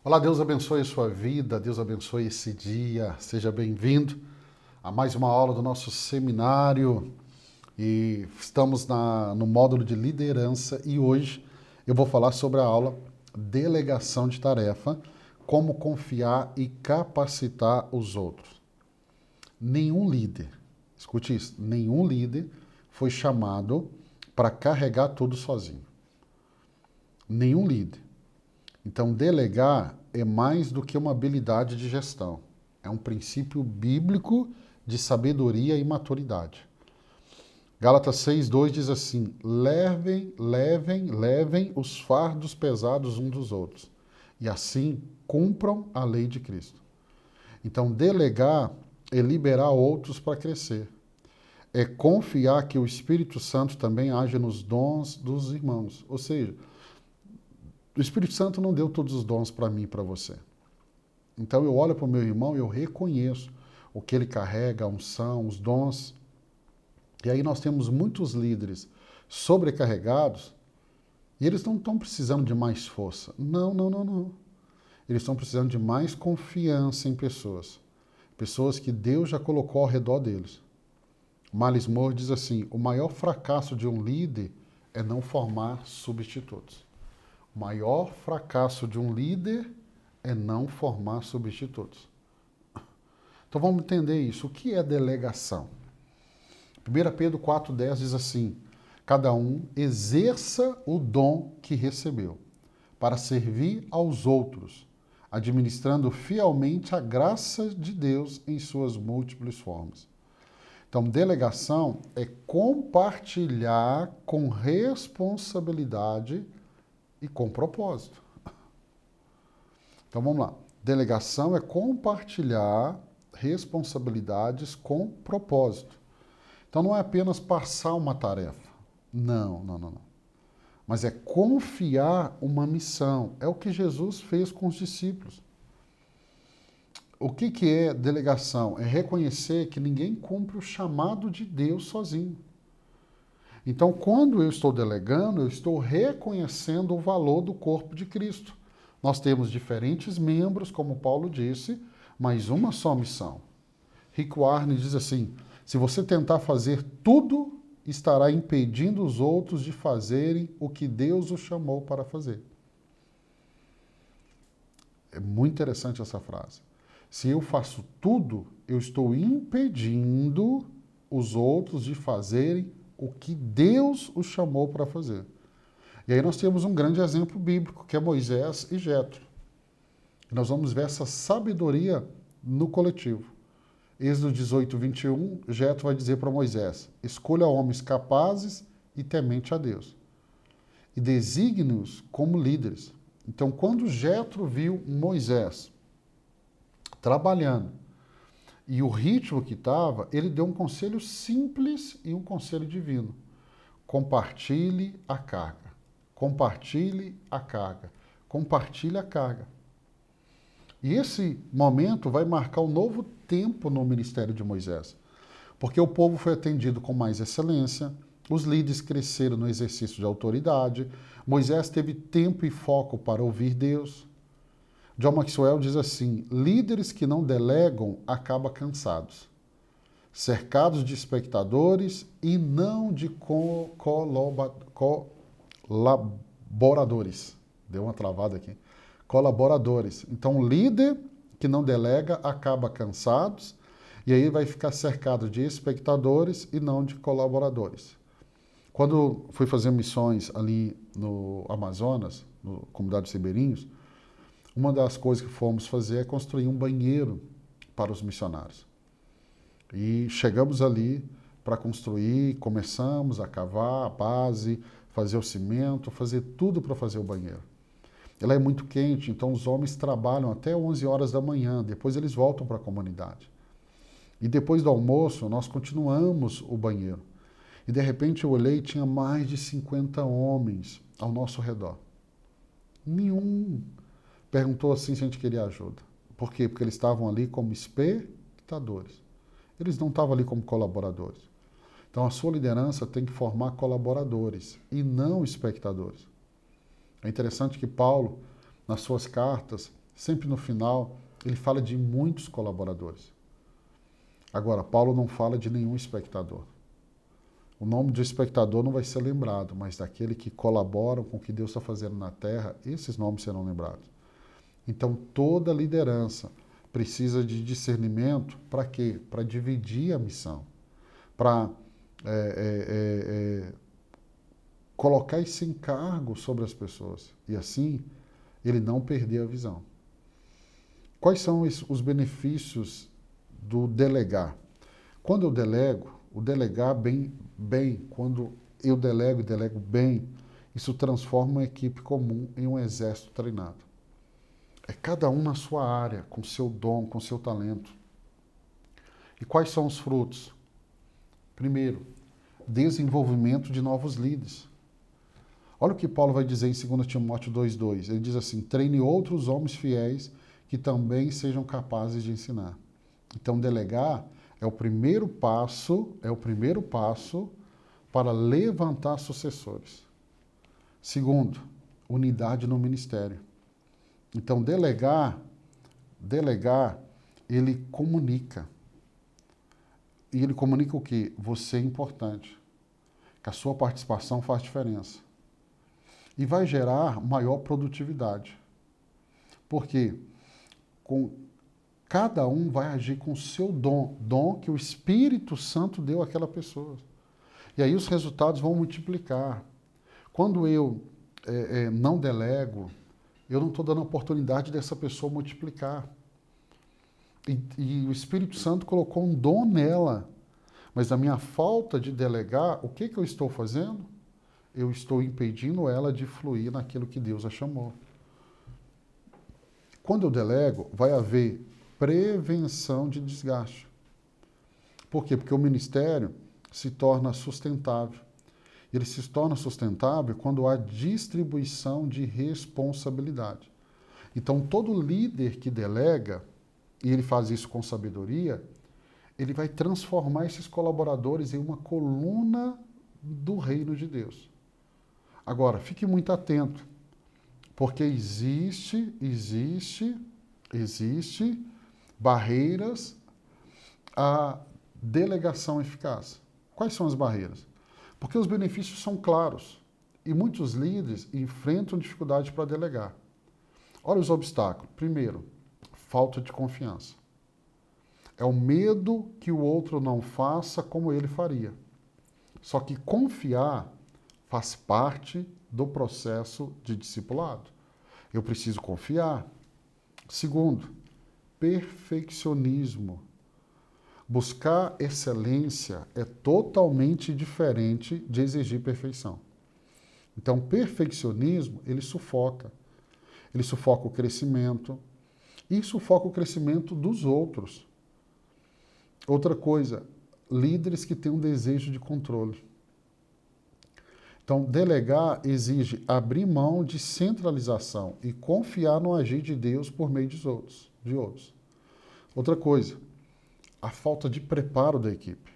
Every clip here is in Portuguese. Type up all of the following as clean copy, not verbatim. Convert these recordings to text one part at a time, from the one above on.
Olá, Deus abençoe a sua vida, Deus abençoe esse dia. Seja bem-vindo a mais uma aula do nosso seminário. E estamos no módulo de liderança e hoje eu vou falar sobre a aula Delegação de Tarefa, como confiar e capacitar os outros. Nenhum líder, escute isso, nenhum líder foi chamado para carregar tudo sozinho. Nenhum líder. Então, delegar é mais do que uma habilidade de gestão. É um princípio bíblico de sabedoria e maturidade. Gálatas 6:2 diz assim: levem os fardos pesados uns dos outros, e assim cumpram a lei de Cristo. Então, delegar é liberar outros para crescer. É confiar que o Espírito Santo também age nos dons dos irmãos. Ou seja, o Espírito Santo não deu todos os dons para mim e para você. Então eu olho para o meu irmão e eu reconheço o que ele carrega, a unção, os dons. E aí nós temos muitos líderes sobrecarregados e eles não estão precisando de mais força. Não, não, não, não. Eles estão precisando de mais confiança em pessoas. Pessoas que Deus já colocou ao redor deles. Miles Moore diz assim: o maior fracasso de um líder é não formar substitutos. O maior fracasso de um líder é não formar substitutos. Então vamos entender isso. O que é delegação? 1 Pedro 4,10 diz assim: cada um exerça o dom que recebeu, para servir aos outros, administrando fielmente a graça de Deus em suas múltiplas formas. Então, delegação é compartilhar com responsabilidade e com propósito. Então vamos lá. Delegação é compartilhar responsabilidades com propósito. Então não é apenas passar uma tarefa. Não, não, não, não. Mas é confiar uma missão. É o que Jesus fez com os discípulos. O que é delegação? É reconhecer que ninguém cumpre o chamado de Deus sozinho. Então, quando eu estou delegando, eu estou reconhecendo o valor do corpo de Cristo. Nós temos diferentes membros, como Paulo disse, mas uma só missão. Rick Warren diz assim: se você tentar fazer tudo, estará impedindo os outros de fazerem o que Deus os chamou para fazer. É muito interessante essa frase. Se eu faço tudo, eu estou impedindo os outros de fazerem o que Deus os chamou para fazer. E aí nós temos um grande exemplo bíblico, que é Moisés e Jetro. Nós vamos ver essa sabedoria no coletivo. Êxodo 18:21, Jetro vai dizer para Moisés: escolha homens capazes e temente a Deus, e designe-os como líderes. Então, quando Jetro viu Moisés trabalhando e o ritmo que estava, ele deu um conselho simples e um conselho divino: compartilhe a carga. Compartilhe a carga. Compartilhe a carga. E esse momento vai marcar um novo tempo no ministério de Moisés, porque o povo foi atendido com mais excelência, os líderes cresceram no exercício de autoridade, Moisés teve tempo e foco para ouvir Deus. John Maxwell diz assim: líderes que não delegam acabam cansados, cercados de espectadores e não de colaboradores. Deu uma travada aqui. Colaboradores. Então, líder que não delega acaba cansados e aí vai ficar cercado de espectadores e não de colaboradores. Quando fui fazer missões ali no Amazonas, no comunidade dos ribeirinhos, uma das coisas que fomos fazer é construir um banheiro para os missionários. E chegamos ali para construir, começamos a cavar a base, fazer o cimento, fazer tudo para fazer o banheiro. Ela é muito quente, então os homens trabalham até 11 horas da manhã, depois eles voltam para a comunidade. E depois do almoço, nós continuamos o banheiro. E de repente eu olhei e tinha mais de 50 homens ao nosso redor. Nenhum perguntou assim se a gente queria ajuda. Por quê? Porque eles estavam ali como espectadores. Eles não estavam ali como colaboradores. Então a sua liderança tem que formar colaboradores e não espectadores. É interessante que Paulo, nas suas cartas, sempre no final, ele fala de muitos colaboradores. Agora, Paulo não fala de nenhum espectador. O nome de espectador não vai ser lembrado, mas daquele que colaboram com o que Deus está fazendo na terra, esses nomes serão lembrados. Então, toda liderança precisa de discernimento para quê? Para dividir a missão, para colocar esse encargo sobre as pessoas e assim ele não perder a visão. Quais são os benefícios do delegar? Quando eu delego, o delegar quando eu delego e delego bem, isso transforma uma equipe comum em um exército treinado. É cada um na sua área, com seu dom, com seu talento. E quais são os frutos? Primeiro, desenvolvimento de novos líderes. Olha o que Paulo vai dizer em 2 Timóteo 2,2. Ele diz assim, treine outros homens fiéis que também sejam capazes de ensinar. Então, delegar é o primeiro passo para levantar sucessores. Segundo, unidade no ministério. Então, delegar, ele comunica. E ele comunica o quê? Você é importante. Que a sua participação faz diferença. E vai gerar maior produtividade. Por quê? Cada um vai agir com o seu dom que o Espírito Santo deu àquela pessoa. E aí os resultados vão multiplicar. Quando eu não delego, eu não estou dando a oportunidade dessa pessoa multiplicar. E o Espírito Santo colocou um dom nela. Mas na minha falta de delegar, o que eu estou fazendo? Eu estou impedindo ela de fluir naquilo que Deus a chamou. Quando eu delego, vai haver prevenção de desgaste. Por quê? Porque o ministério se torna sustentável. Ele se torna sustentável quando há distribuição de responsabilidade. Então, todo líder que delega, e ele faz isso com sabedoria, ele vai transformar esses colaboradores em uma coluna do reino de Deus. Agora, fique muito atento, porque existe barreiras à delegação eficaz. Quais são as barreiras? Porque os benefícios são claros e muitos líderes enfrentam dificuldade para delegar. Olha os obstáculos. Primeiro, falta de confiança. É o medo que o outro não faça como ele faria. Só que confiar faz parte do processo de discipulado. Eu preciso confiar. Segundo, perfeccionismo. Buscar excelência é totalmente diferente de exigir perfeição. Então, perfeccionismo, ele sufoca. Ele sufoca o crescimento e sufoca o crescimento dos outros. Outra coisa, líderes que têm um desejo de controle. Então, delegar exige abrir mão de centralização e confiar no agir de Deus por meio de outros. Outra coisa, a falta de preparo da equipe.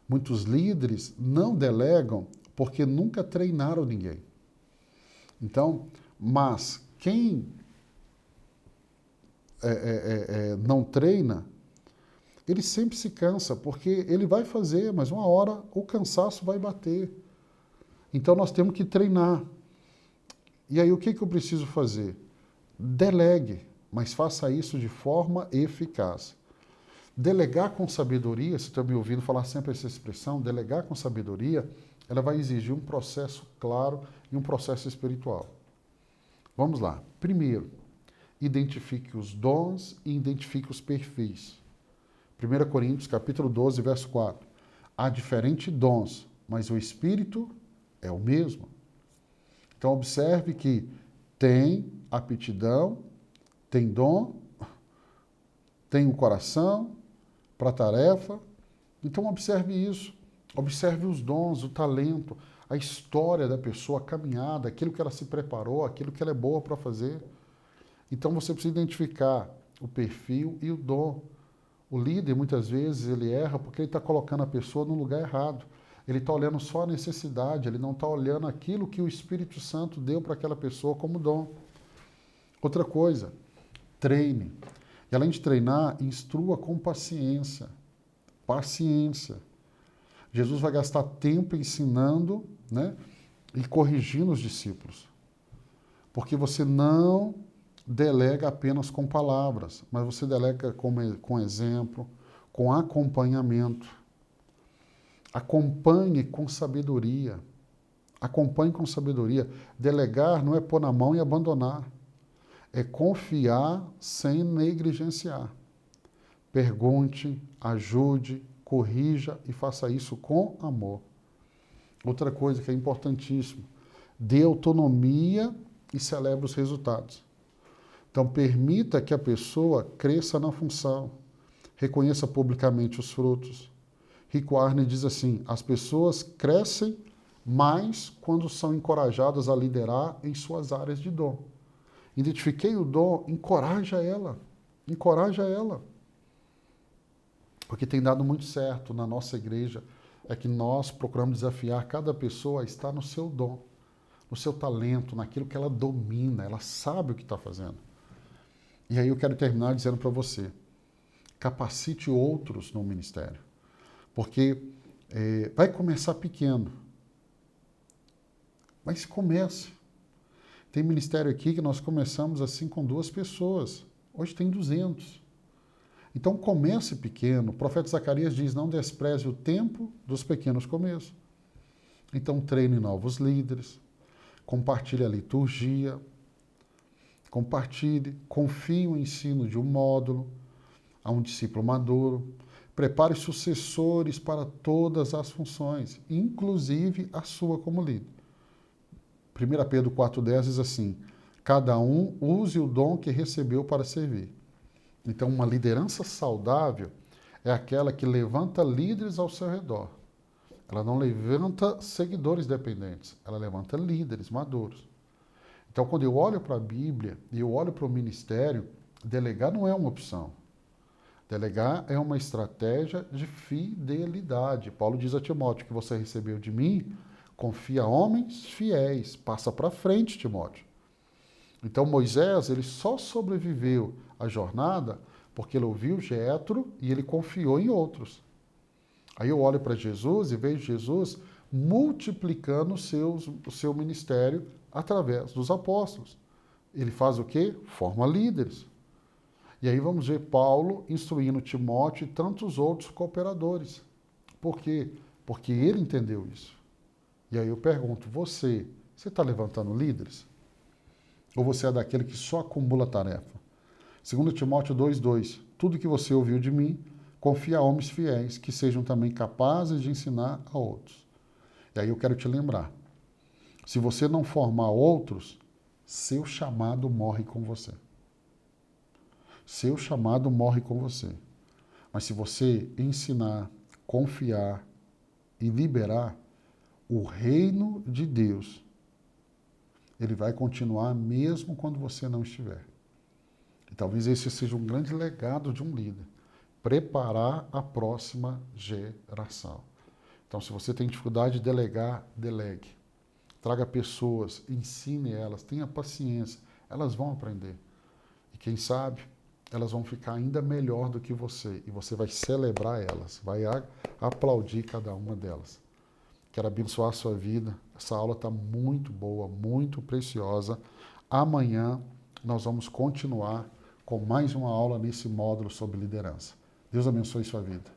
Muitos líderes não delegam porque nunca treinaram ninguém. Então, mas quem não treina, ele sempre se cansa, porque ele vai fazer, mas uma hora o cansaço vai bater. Então nós temos que treinar. E aí o que eu preciso fazer? Delegue, mas faça isso de forma eficaz. Delegar com sabedoria, você está me ouvindo falar sempre essa expressão, delegar com sabedoria, ela vai exigir um processo claro e um processo espiritual. Vamos lá. Primeiro, identifique os dons e identifique os perfis. 1 Coríntios, capítulo 12, verso 4. Há diferentes dons, mas o Espírito é o mesmo. Então, observe que tem aptidão, tem dom, tem o coração para a tarefa. Então, observe isso. Observe os dons, o talento, a história da pessoa, a caminhada, aquilo que ela se preparou, aquilo que ela é boa para fazer. Então, você precisa identificar o perfil e o dom. O líder, muitas vezes, ele erra porque ele está colocando a pessoa no lugar errado. Ele está olhando só a necessidade, ele não está olhando aquilo que o Espírito Santo deu para aquela pessoa como dom. Outra coisa, treine. E além de treinar, instrua com paciência. Paciência. Jesus vai gastar tempo ensinando, né, e corrigindo os discípulos. Porque você não delega apenas com palavras, mas você delega com exemplo, com acompanhamento. Acompanhe com sabedoria. Acompanhe com sabedoria. Delegar não é pôr na mão e abandonar. É confiar sem negligenciar. Pergunte, ajude, corrija e faça isso com amor. Outra coisa que é importantíssima, dê autonomia e celebre os resultados. Então, permita que a pessoa cresça na função, reconheça publicamente os frutos. Rick Warren diz assim, as pessoas crescem mais quando são encorajadas a liderar em suas áreas de dom. Identifiquei o dom, encoraja ela. Encoraja ela. O que tem dado muito certo na nossa igreja é que nós procuramos desafiar cada pessoa a estar no seu dom, no seu talento, naquilo que ela domina, ela sabe o que está fazendo. E aí eu quero terminar dizendo para você, capacite outros no ministério, porque vai começar pequeno, mas comece. Tem ministério aqui que nós começamos assim com 2 pessoas, hoje tem 200. Então comece pequeno. O profeta Zacarias diz, não despreze o tempo dos pequenos começos. Então treine novos líderes, compartilhe a liturgia, compartilhe, confie o ensino de um módulo a um discípulo maduro, prepare sucessores para todas as funções, inclusive a sua como líder. 1 Pedro 4,10 diz assim, cada um use o dom que recebeu para servir. Então, uma liderança saudável é aquela que levanta líderes ao seu redor. Ela não levanta seguidores dependentes, ela levanta líderes maduros. Então, quando eu olho para a Bíblia e eu olho para o ministério, delegar não é uma opção. Delegar é uma estratégia de fidelidade. Paulo diz a Timóteo que você recebeu de mim, confia a homens fiéis, passa para frente, Timóteo. Então Moisés, ele só sobreviveu à jornada porque ele ouviu Jetro e ele confiou em outros. Aí eu olho para Jesus e vejo Jesus multiplicando o seu ministério através dos apóstolos. Ele faz o quê? Forma líderes. E aí vamos ver Paulo instruindo Timóteo e tantos outros cooperadores. Por quê? Porque ele entendeu isso. E aí eu pergunto, você está levantando líderes? Ou você é daquele que só acumula tarefa? 2 Timóteo 2,2, tudo que você ouviu de mim, confia a homens fiéis, que sejam também capazes de ensinar a outros. E aí eu quero te lembrar, se você não formar outros, seu chamado morre com você. Seu chamado morre com você. Mas se você ensinar, confiar e liberar, o reino de Deus, ele vai continuar mesmo quando você não estiver. E talvez esse seja um grande legado de um líder. Preparar a próxima geração. Então, se você tem dificuldade de delegar, delegue. Traga pessoas, ensine elas, tenha paciência. Elas vão aprender. E quem sabe, elas vão ficar ainda melhor do que você. E você vai celebrar elas, vai aplaudir cada uma delas. Quero abençoar a sua vida. Essa aula está muito boa, muito preciosa. Amanhã nós vamos continuar com mais uma aula nesse módulo sobre liderança. Deus abençoe sua vida.